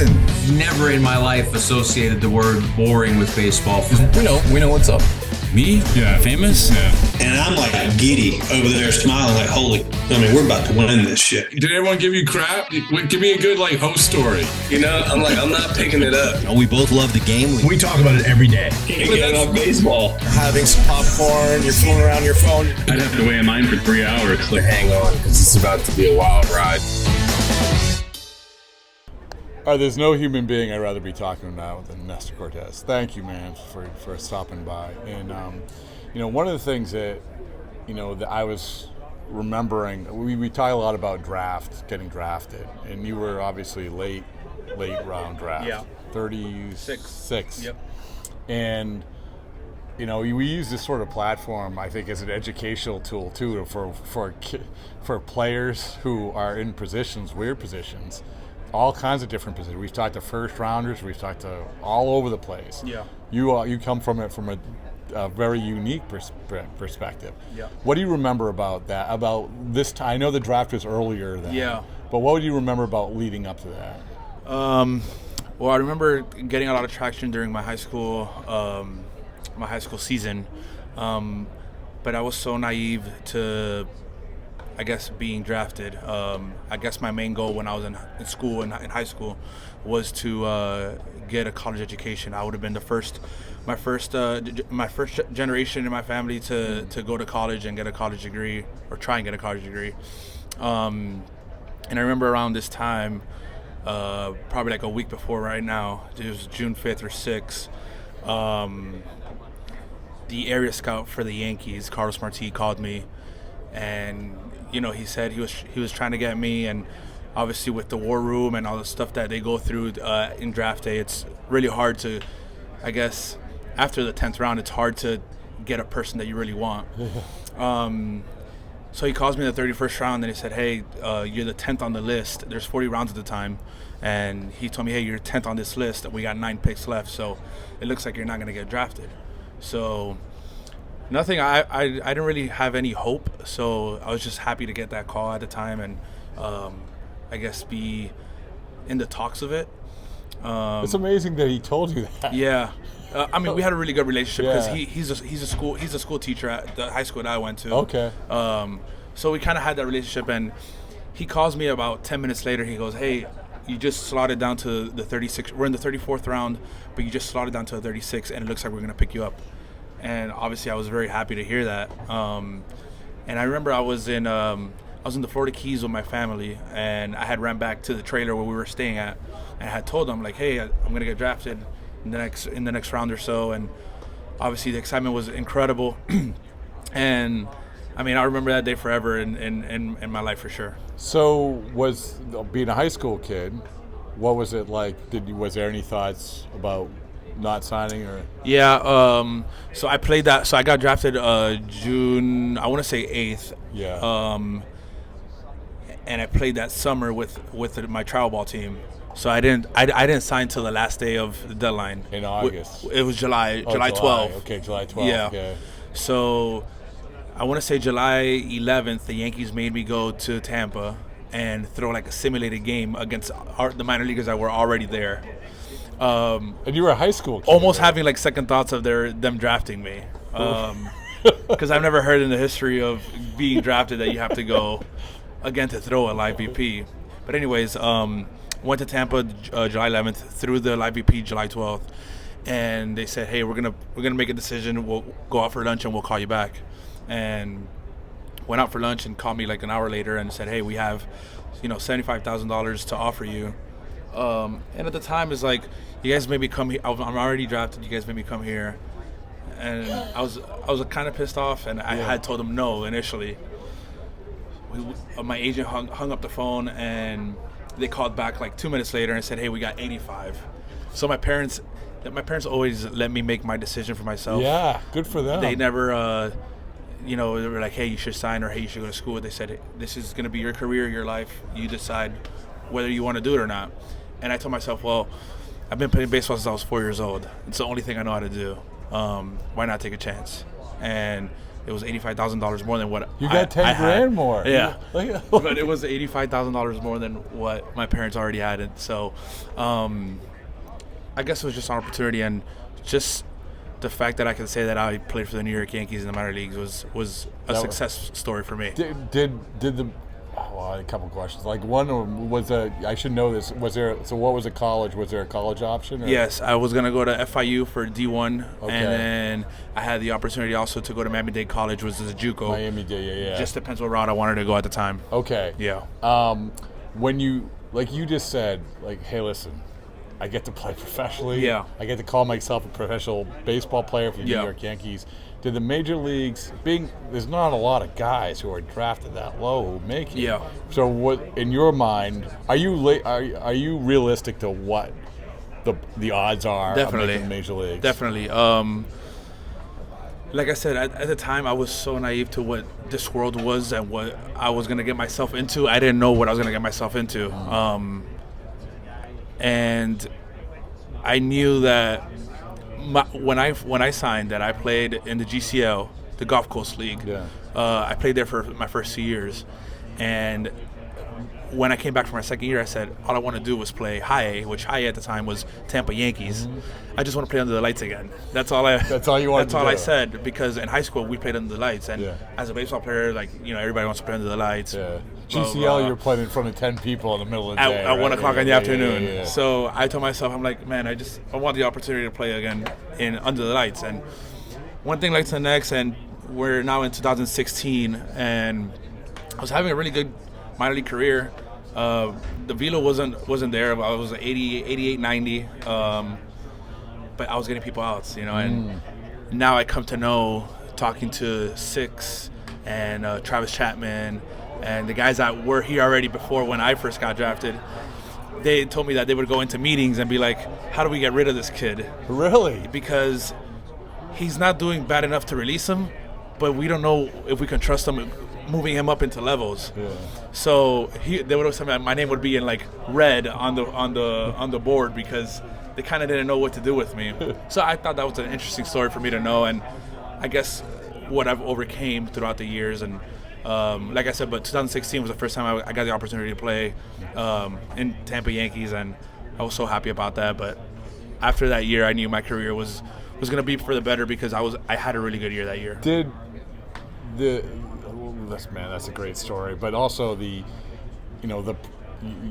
listen, never in my life associated the word boring with baseball. We know what's up. Me? Yeah. Famous? Yeah. And I'm like giddy over there smiling like, we're about to win this shit. Did everyone give you crap? Give me a good host story. I'm not picking it up. We both love the game. We talk about it every day. Getting on baseball. Having some popcorn, you're fooling around your phone. I'd have to wait in line for 3 hours. Hang on, because it's about to be a wild ride. There's no human being I'd rather be talking about than Nestor Cortes. Thank you, man, for stopping by. And, one of the things that I was remembering, we talk a lot about getting drafted. And you were obviously late round draft. Yeah. 36. Yep. And, we use this sort of platform, I think, as an educational tool, too, for players who are in weird positions. All kinds of different positions. We've talked to first rounders. We've talked to all over the place. Yeah. You come from it from a very unique perspective. Yeah. What do you remember about that? About this time? I know the draft was earlier then. Yeah. But what would you remember about leading up to that? Well, I remember getting a lot of traction during my high school season, but I was so naive to, I guess, being drafted. I guess my main goal when I was in school, in high school, was to get a college education. I would have been my first generation in my family to go to college and get a college degree, or try and get a college degree. And I remember around this time, probably like a week before right now, it was June 5th or 6th, the area scout for the Yankees, Carlos Marti, called me, and he said he was trying to get me, and obviously with the war room and all the stuff that they go through in draft day, it's really hard to, I guess, after the 10th round, it's hard to get a person that you really want. So he calls me in the 31st round, and he said, hey, you're the 10th on the list. There's 40 rounds at the time. And he told me, hey, you're 10th on this list. We got 9 picks left, so it looks like you're not going to get drafted. So nothing. I didn't really have any hope, so I was just happy to get that call at the time and I guess be in the talks of it. It's amazing that he told you that. Yeah. We had a really good relationship because he's a school teacher at the high school that I went to. Okay. So we kind of had that relationship, and he calls me about 10 minutes later. He goes, hey, you just slotted down to the 36. We're in the 34th round, but you just slotted down to the 36, and it looks like we're going to pick you up. And obviously I was very happy to hear that. And I remember I was in the Florida Keys with my family, and I had ran back to the trailer where we were staying at, and I had told them, like, hey, I'm going to get drafted in the next round or so. And obviously the excitement was incredible. And I rember that day forever in my life for sure. So was being a high school kid, what was it like? Was there any thoughts about not signing or? Yeah, so I played that. So I got drafted June, I want to say 8th. Yeah. And I played that summer with my travel ball team. So I didn't sign till the last day of the deadline. In August. It was July 12th. Okay, July 12th. Yeah. Okay. So I want to say July 11th, the Yankees made me go to Tampa and throw like a simulated game against the minor leaguers that were already there. And you were a high school kid, almost right? Having like second thoughts of them drafting me. Because I've never heard in the history of being drafted that you have to go again to throw a live BP. But anyways, went to Tampa July 11th, threw the live BP July 12th, and they said, hey, we're gonna make a decision. We'll go out for lunch and we'll call you back. And went out for lunch and called me like an hour later and said, hey, we have $75,000 to offer you. And at the time, it's like, you guys made me come here. I'm already drafted. You guys made me come here. And I was kind of pissed off, and I had told them no initially. My agent hung up the phone, and they called back like 2 minutes later and said, hey, we got 85. So my parents always let me make my decision for myself. Yeah, good for them. They never, they were like, hey, you should sign, or hey, you should go to school. They said, hey, this is going to be your career, your life. You decide whether you want to do it or not. And I told myself, well, I've been playing baseball since I was 4 years old. It's the only thing I know how to do. Why not take a chance? And it was $85,000 more than what You got 10 grand more. Yeah, but it was $85,000 more than what my parents already had, and so I guess it was just an opportunity, and just the fact that I could say that I played for the New York Yankees in the minor leagues was a success story for me. Did the well, a couple questions. Like one was I should know this. Was there? So what was a college? Was there a college option? Or? Yes, I was gonna go to FIU for D1, Okay. and then I had the opportunity also to go to Miami-Dade College, which is a JUCO. Miami-Dade, yeah. Just depends what route I wanted to go at the time. Okay. Yeah. When you, like you just said, like, hey, listen, I get to play professionally. Yeah. I get to call myself a professional baseball player for the New Yeah. York Yankees. Did the major leagues there's not a lot of guys who are drafted that low who make it. Yeah. So what, in your mind, are you realistic to what the odds are Definitely. of making the major leagues? Definitely. Like I said, at the time, I was so naive to what this world was and what I was going to get myself into. I didn't know what I was going to get myself into. And I knew that when I signed that, I played in the GCL, the Gulf Coast League. Yeah. I played there for my first 2 years. And when I came back for my second year, I said all I want to do was play high A, which high A at the time was Tampa Yankees. I just want to play under the lights again. That's all you wanted That's all to I do. said, because in high school we played under the lights, and Yeah. as a baseball player, like, everybody wants to play under the lights. Yeah. Blah, GCL, blah. you're playing in front of 10 people in the middle of the At, day. at 1 o'clock in the afternoon. Yeah. So I told myself, I'm like, man, I want the opportunity to play again in under the lights. And one thing leads to the next, and we're now in 2016, and I was having a really good minor league career. The velo wasn't there. I was 88, 90, but I was getting people outs, and now I come to know, talking to Six and Travis Chapman and the guys that were here already before when I first got drafted. They told me that they would go into meetings and be like, how do we get rid of this kid? Really? Because he's not doing bad enough to release him, but we don't know if we can trust him moving him up into levels. Yeah. So they would have my name would be in like red on the board, because they kind of didn't know what to do with me. So I thought that was an interesting story for me to know, and I guess what I've overcame throughout the years. And like I said, but 2016 was the first time I got the opportunity to play in Tampa Yankees, and I was so happy about that. But after that year, I knew my career was going to be for the better, because I had a really good year that year. That's a great story. But also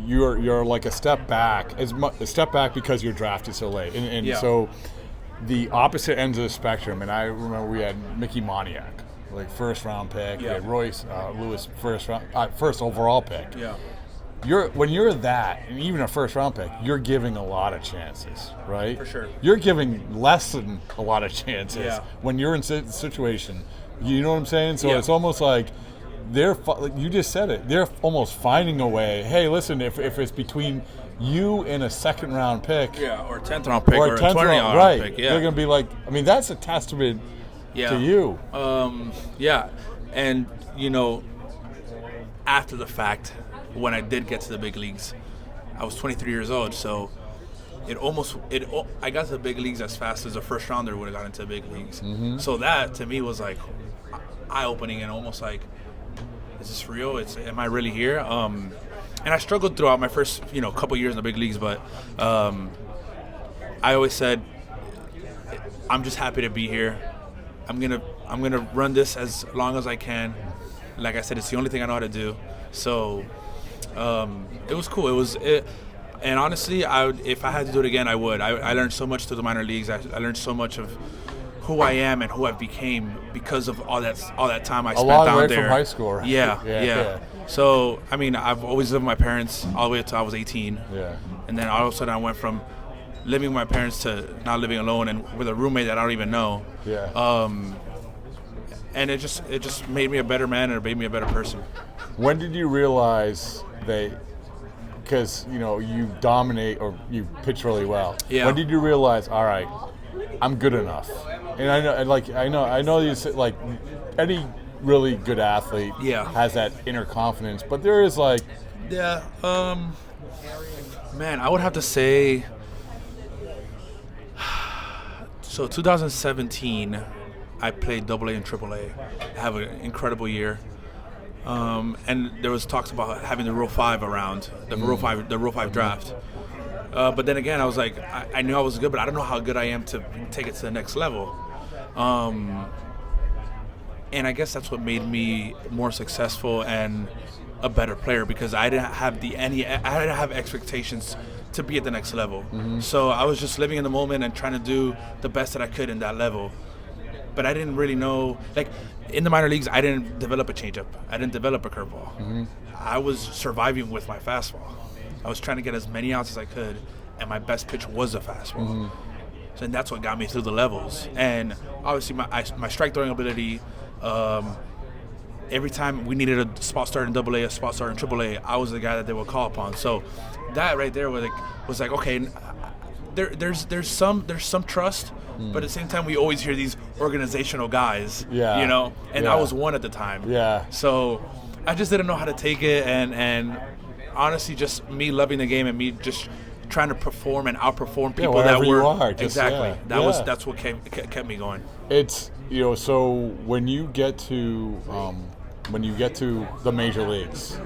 you're like a step back, a step back because you're drafted so late, and Yeah. so the opposite ends of the spectrum. And I remember we had Mickey Moniak, like first round pick. Yeah. We had Royce Lewis, first overall pick. Yeah. When you're that, and even a first round pick, you're giving a lot of chances, right? For sure. You're giving less than a lot of chances when you're in a situation. You know what I'm saying? So it's almost like like you just said it. They're almost finding a way. Hey, listen, if it's between you and a second round pick, or a 10th round pick, or a 10th 20th round, round right? pick, They're gonna be like, that's a testament to you. And after the fact, when I did get to the big leagues, I was 23 years old, so I got to the big leagues as fast as a first rounder would have gotten to the big leagues. Mm-hmm. So that to me was like eye-opening, and almost like, is this real? Am I really here? And I struggled throughout my first couple years in the big leagues, but I always said, I'm just happy to be here. I'm gonna run this as long as I can. Like I said, it's the only thing I know how to do. So it was cool. And honestly, if I had to do it again, I would. I learned so much through the minor leagues. I learned so much of who I am and who I became because of all that time I spent A long down way there. from high school, right? Yeah. So I mean, I've always lived with my parents all the way until I was 18. Yeah. And then all of a sudden, I went from living with my parents to not living alone and with a roommate that I don't even know. Yeah. And it just made me a better man, and it made me a better person. When did you realize because you dominate or you pitch really well? Yeah. When did you realize, all right, I'm good enough? And I know you said, like, any really good athlete has that inner confidence, but there is like, man, I would have to say, so 2017, I played AA and AAA. I have an incredible year. And there was talks about having the Rule 5 around, the Rule 5 draft. But then again, I was like, I knew I was good, but I don't know how good I am to take it to the next level. And I guess that's what made me more successful and a better player, because I didn't have expectations to be at the next level. So I was just living in the moment and trying to do the best that I could in that level. But I didn't really know, like in the minor leagues, I didn't develop a changeup. I didn't develop a curveball. I was surviving with my fastball. I was trying to get as many outs as I could, and my best pitch was a fastball. So, and that's what got me through the levels. And obviously my strike throwing ability, every time we needed a spot start in AA, a spot start in AAA, I was the guy that they would call upon. So that right there was like okay, there's some trust, but at the same time we always hear these organizational guys, you know, and I was one at the time. So I just didn't know how to take it, and honestly, just me loving the game and me just trying to perform and outperform people that were that's what kept me going. It's, you know, so when you get to the major leagues,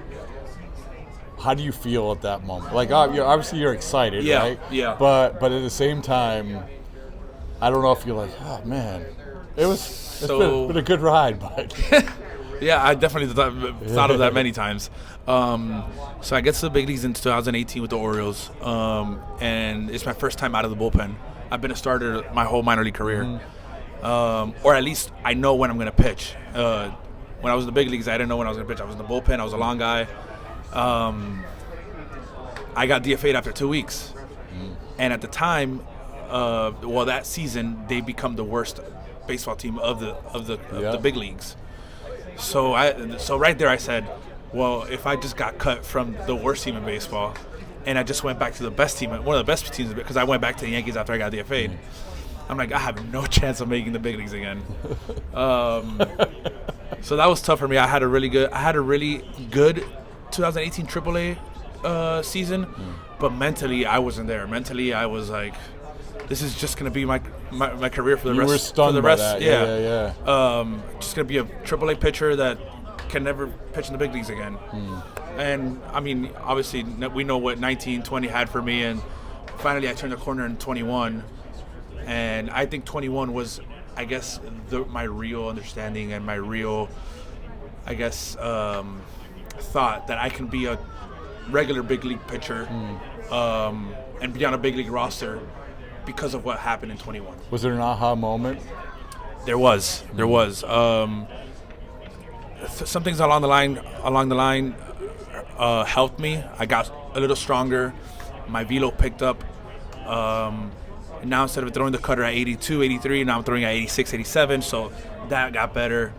how do you feel at that moment? Like, obviously you're excited, right? Yeah. But at the same time, I don't know if you're like, oh man, it's been a good ride, but. Yeah, I definitely thought of that many times. So I get to the big leagues in 2018 with the Orioles, and it's my first time out of the bullpen. I've been a starter my whole minor league career, or at least I know when I'm going to pitch. When I was in the big leagues, I didn't know when I was going to pitch. I was in the bullpen. I was a long guy. I got DFA'd after 2 weeks, and at the time, that season they become the worst baseball team of the big leagues. So right there I said, well, if I just got cut from the worst team in baseball and I just went back to the best team, one of the best teams, because I went back to the Yankees after I got DFA'd, I'm like, I have no chance of making the big leagues again. So that was tough for me. I had a really good 2018 AAA season, but mentally I wasn't there. Mentally I was like, this is just going to be my career for the rest. You were stunned by that. Yeah. Just going to be a AAA pitcher that can never pitch in the big leagues again. And, I mean, obviously, we know what 19, 20 had for me, and finally I turned the corner in 21. And I think 21 was, I guess, my real understanding and my real, I guess, thought that I can be a regular big league pitcher and be on a big league roster because of what happened in 21. Was there an aha moment? There was. Some things along the line helped me. I got a little stronger. My velo picked up. And now instead of throwing the cutter at 82, 83, now I'm throwing at 86, 87. So that got better.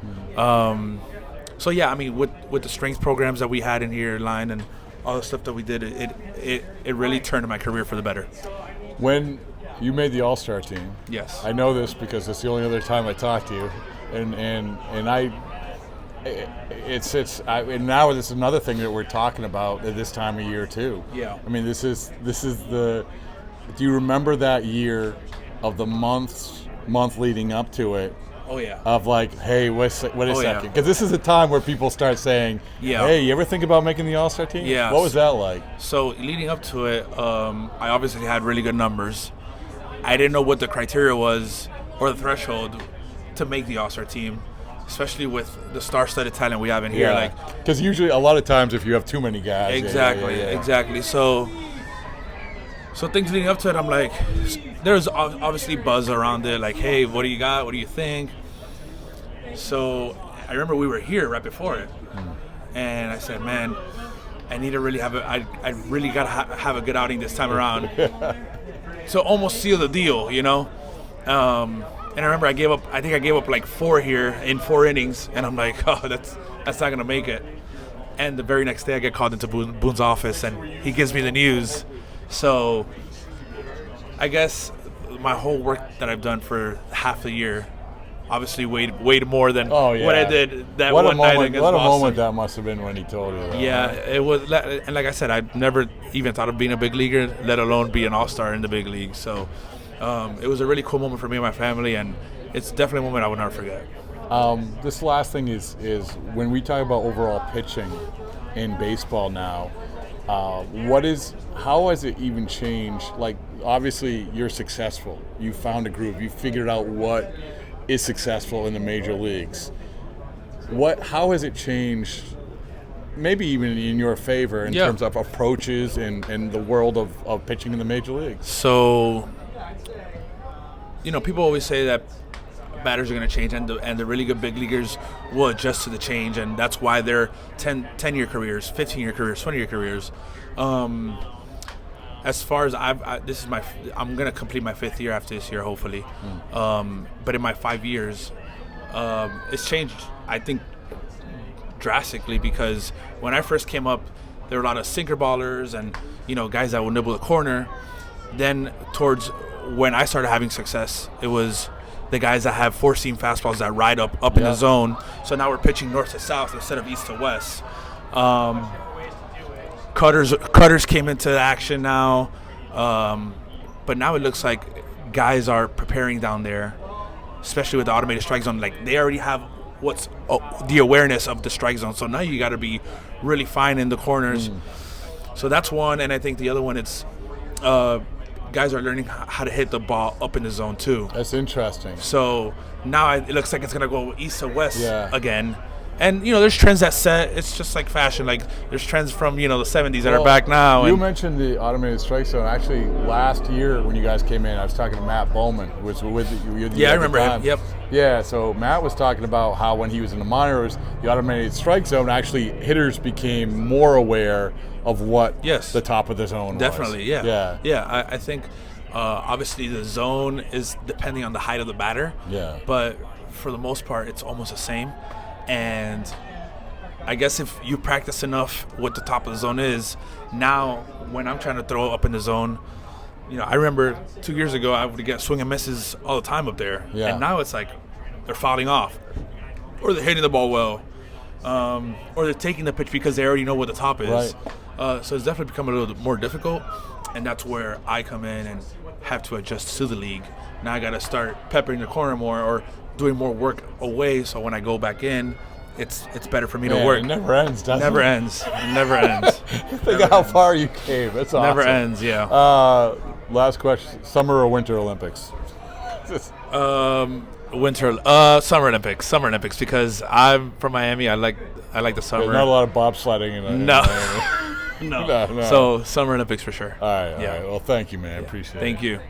So yeah, I mean, with the strength programs that we had in here, line and all the stuff that we did, it really turned my career for the better. When you made the All-Star team. Yes. I know this because it's the only other time I talked to you, and now it's another thing that we're talking about at this time of year too. Yeah. I mean, this is the. Do you remember that year of the month leading up to it? Oh yeah. Of like, hey, wait a second, because this is a time where people start saying, hey, you ever think about making the All-Star team? Yeah. What was that like? So leading up to it, I obviously had really good numbers. I didn't know what the criteria was or the threshold to make the All-Star team, especially with the star-studded talent we have in here. Like, because usually a lot of times if you have too many guys. Exactly. So things leading up to it, I'm like, there's obviously buzz around it, like, hey, what do you got? What do you think? So I remember we were here right before it, and I said, man, I need to really I really got to have a good outing this time around. So almost seal the deal, you know? And I remember I gave up like 4 here in 4 innings, and I'm like, oh, that's not going to make it. And the very next day I get called into Boone's office, and he gives me the news. So I guess my whole work that I've done for half the year obviously weighed more than what I did that one night against Boston. What a moment that must have been when he told you that. Yeah, it was. And like I said, I never even thought of being a big leaguer, let alone be an all-star in the big league. So it was a really cool moment for me and my family, and it's definitely a moment I would never forget. This last thing is when we talk about overall pitching in baseball now, how has it even changed? Like, obviously you're successful. You found a groove. You figured out what is successful in the major leagues. How has it changed, maybe even in your favor in terms of approaches and the world of pitching in the major leagues? So, people always say that batters are going to change, and the really good big leaguers will adjust to the change, and that's why they're 10-year careers, 15-year careers, 20-year careers. As far as I'm going to complete my 5th year after this year, hopefully. But in my 5 years, it's changed, I think, drastically, because when I first came up, there were a lot of sinker ballers and guys that would nibble the corner. Then towards when I started having success, it was the guys that have 4-seam fastballs that ride up in the zone. So now we're pitching north to south instead of east to west. Cutters came into action now, but now it looks like guys are preparing down there, especially with the automated strike zone. Like, they already have the awareness of the strike zone. So now you got to be really fine in the corners. So that's one, and I think the other one, it's guys are learning how to hit the ball up in the zone too. That's interesting. So now it looks like it's gonna go east to west again. And there's trends that set. It's just like fashion. Like, there's trends from the 70s that are back now. You mentioned the automated strike zone. Actually, last year when you guys came in, I was talking to Matt Bowman, who was with you. Yeah, I remember him. Yep. Yeah, so Matt was talking about how when he was in the minors, the automated strike zone, actually hitters became more aware of what the top of the zone was. Definitely, yeah. I think obviously the zone is depending on the height of the batter. Yeah. But for the most part, it's almost the same. And I guess if you practice enough what the top of the zone is, now when I'm trying to throw up in the zone, I remember 2 years ago I would get swing and misses all the time up there. Yeah. And now it's like they're fouling off, or they're hitting the ball well, or they're taking the pitch because they already know what the top is. Right. So it's definitely become a little bit more difficult, and that's where I come in and have to adjust to the league. Now I got to start peppering the corner more, or doing more work away, so when I go back in, it's better for me to work. It never ends, does it? Never ends. It never ends. Think how far you came. That's awesome. Never ends, yeah. Last question: Summer or Winter Olympics? Summer Olympics, because I'm from Miami. I like the summer. There's not a lot of bobsledding in No. No. So Summer Olympics for sure. All right. Well, thank you, man. Appreciate it. Thank you.